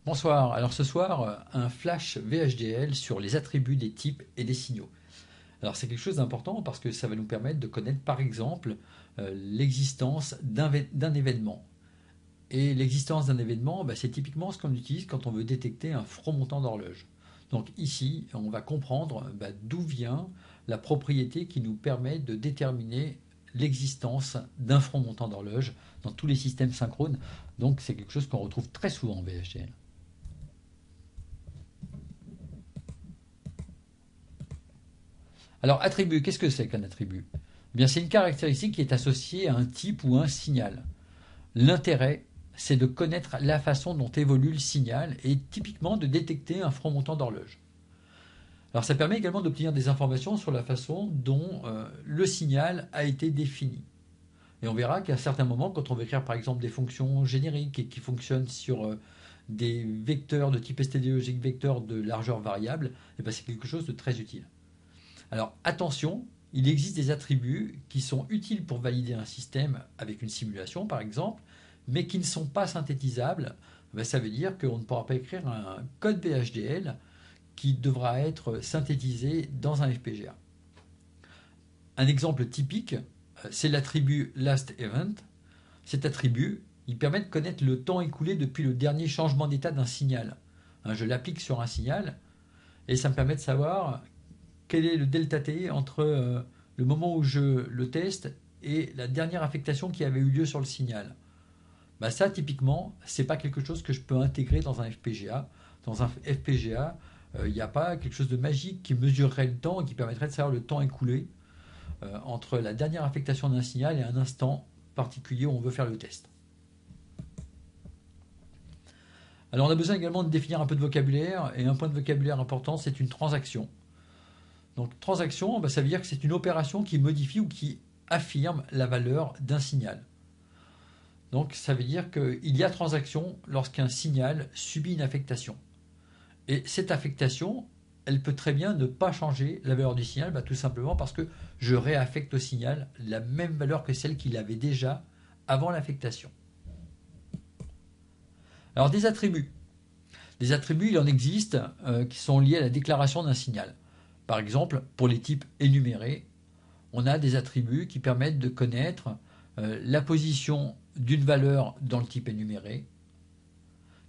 Bonsoir, alors ce soir, un flash VHDL sur les attributs des types et des signaux. Alors c'est quelque chose d'important parce que ça va nous permettre de connaître par exemple l'existence d'un événement. Et l'existence d'un événement, c'est typiquement ce qu'on utilise quand on veut détecter un front montant d'horloge. Donc ici, on va comprendre d'où vient la propriété qui nous permet de déterminer l'existence d'un front montant d'horloge dans tous les systèmes synchrones. Donc c'est quelque chose qu'on retrouve très souvent en VHDL. Alors, attribut, qu'est-ce que c'est qu'un attribut? Eh bien, c'est une caractéristique qui est associée à un type ou un signal. L'intérêt, c'est de connaître la façon dont évolue le signal et typiquement de détecter un front montant d'horloge. Alors, ça permet également d'obtenir des informations sur la façon dont le signal a été défini. Et on verra qu'à certains moments, quand on veut écrire par exemple des fonctions génériques et qui fonctionnent sur des vecteurs de type std vecteur de largeur variable, c'est quelque chose de très utile. Alors attention, il existe des attributs qui sont utiles pour valider un système avec une simulation par exemple, mais qui ne sont pas synthétisables. Ça veut dire qu'on ne pourra pas écrire un code VHDL qui devra être synthétisé dans un FPGA. Un exemple typique, c'est l'attribut lastEvent. Cet attribut, il permet de connaître le temps écoulé depuis le dernier changement d'état d'un signal. Je l'applique sur un signal et ça me permet de savoir quel est le delta T entre le moment où je le teste et la dernière affectation qui avait eu lieu sur le signal. Ça, typiquement, c'est pas quelque chose que je peux intégrer dans un FPGA. Dans un FPGA, il n'y a pas quelque chose de magique qui mesurerait le temps et qui permettrait de savoir le temps écoulé entre la dernière affectation d'un signal et un instant particulier où on veut faire le test. Alors on a besoin également de définir un peu de vocabulaire, et un point de vocabulaire important, c'est une transaction. Donc transaction, ça veut dire que c'est une opération qui modifie ou qui affirme la valeur d'un signal. Donc ça veut dire qu'il y a transaction lorsqu'un signal subit une affectation. Et cette affectation, elle peut très bien ne pas changer la valeur du signal, tout simplement parce que je réaffecte au signal la même valeur que celle qu'il avait déjà avant l'affectation. Alors des attributs. Des attributs, il en existe qui sont liés à la déclaration d'un signal. Par exemple, pour les types énumérés, on a des attributs qui permettent de connaître la position d'une valeur dans le type énuméré,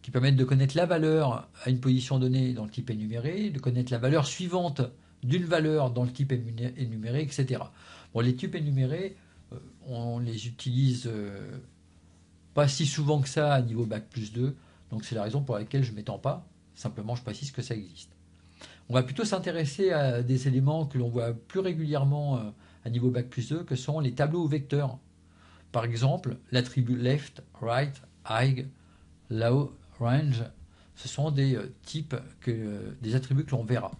qui permettent de connaître la valeur à une position donnée dans le type énuméré, de connaître la valeur suivante d'une valeur dans le type énuméré, etc. Bon, les types énumérés, on les utilise pas si souvent que ça à niveau Bac plus 2, donc c'est la raison pour laquelle je ne m'étends pas, simplement je précise que ça existe. On va plutôt s'intéresser à des éléments que l'on voit plus régulièrement à niveau Bac plus 2, que sont les tableaux ou vecteurs. Par exemple, l'attribut left, right, high, low, range, ce sont des types, des attributs que l'on verra.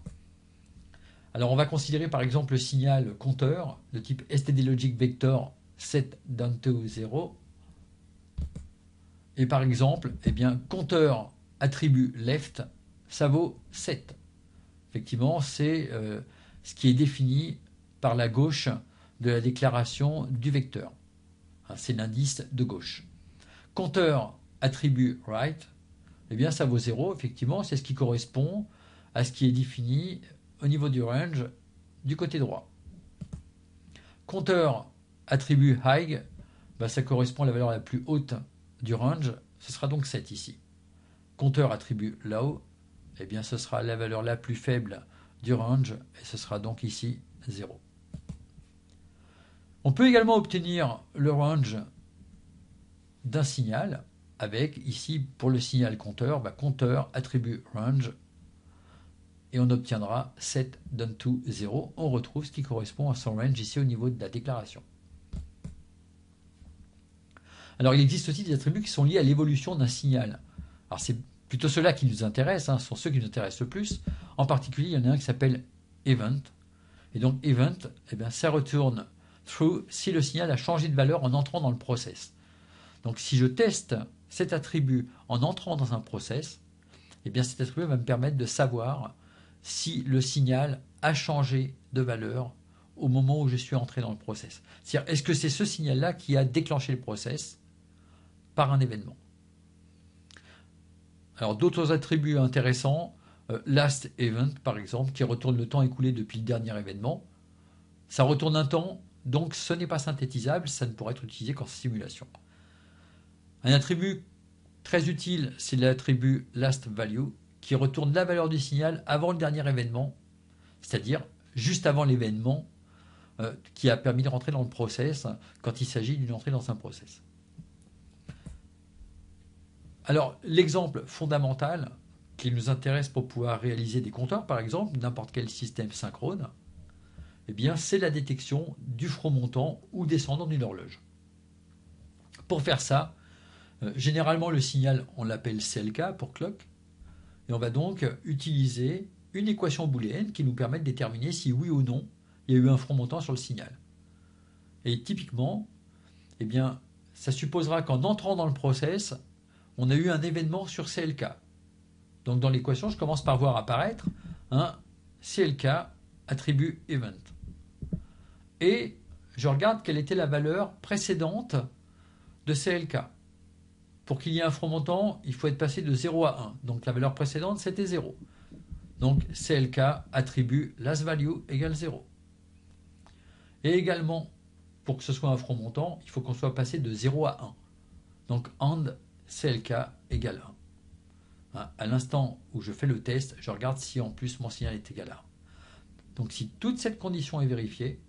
Alors on va considérer par exemple le signal compteur de type stdLogic vector set down to 0. Et par exemple, compteur attribut left, ça vaut 7. Effectivement, c'est ce qui est défini par la gauche de la déclaration du vecteur. C'est l'indice de gauche. Compteur attribut right, ça vaut 0. Effectivement, c'est ce qui correspond à ce qui est défini au niveau du range du côté droit. Compteur attribut high, ça correspond à la valeur la plus haute du range, ce sera donc 7 ici. Compteur attribut low, ce sera la valeur la plus faible du range, et ce sera donc ici 0. On peut également obtenir le range d'un signal avec, ici, pour le signal compteur, compteur attribut range, et on obtiendra 7 down to 0. On retrouve ce qui correspond à son range ici au niveau de la déclaration. Alors il existe aussi des attributs qui sont liés à l'évolution d'un signal. Alors c'est plutôt ceux-là qui nous intéressent, ce sont ceux qui nous intéressent le plus. En particulier, il y en a un qui s'appelle event. Et donc event, ça retourne true si le signal a changé de valeur en entrant dans le process. Donc si je teste cet attribut en entrant dans un process, cet attribut va me permettre de savoir si le signal a changé de valeur au moment où je suis entré dans le process. C'est-à-dire, est-ce que c'est ce signal-là qui a déclenché le process par un événement? Alors d'autres attributs intéressants, last event par exemple, qui retourne le temps écoulé depuis le dernier événement. Ça retourne un temps, donc ce n'est pas synthétisable, ça ne pourrait être utilisé qu'en simulation. Un attribut très utile, c'est l'attribut last value, qui retourne la valeur du signal avant le dernier événement, c'est-à-dire juste avant l'événement qui a permis de rentrer dans le process quand il s'agit d'une entrée dans un process. Alors, l'exemple fondamental qui nous intéresse pour pouvoir réaliser des compteurs, par exemple, n'importe quel système synchrone, eh bien, c'est la détection du front montant ou descendant d'une horloge. Pour faire ça, généralement, le signal, on l'appelle CLK pour clock, et on va donc utiliser une équation booléenne qui nous permet de déterminer si oui ou non il y a eu un front montant sur le signal. Et typiquement, eh bien, ça supposera qu'en entrant dans le process, on a eu un événement sur CLK. Donc dans l'équation, je commence par voir apparaître un CLK attribut event. Et je regarde quelle était la valeur précédente de CLK. Pour qu'il y ait un front montant, il faut être passé de 0 à 1. Donc la valeur précédente, c'était 0. Donc CLK attribut last value égale 0. Et également, pour que ce soit un front montant, il faut qu'on soit passé de 0 à 1. Donc AND CLK égale 1. À l'instant où je fais le test, je regarde si en plus mon signal est égal à 1. Donc si toute cette condition est vérifiée,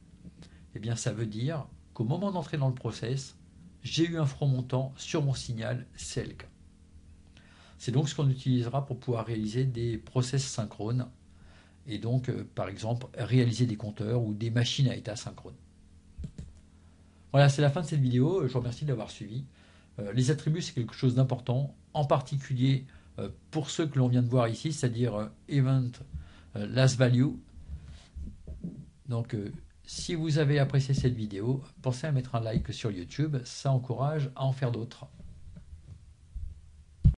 eh bien ça veut dire qu'au moment d'entrer dans le process, j'ai eu un front montant sur mon signal CLK. C'est donc ce qu'on utilisera pour pouvoir réaliser des process synchrones et donc par exemple réaliser des compteurs ou des machines à état synchrone. Voilà, c'est la fin de cette vidéo. Je vous remercie de l'avoir suivi. Les attributs, c'est quelque chose d'important, en particulier pour ceux que l'on vient de voir ici, c'est-à-dire event last value. Donc si vous avez apprécié cette vidéo, pensez à mettre un like sur YouTube, ça encourage à en faire d'autres.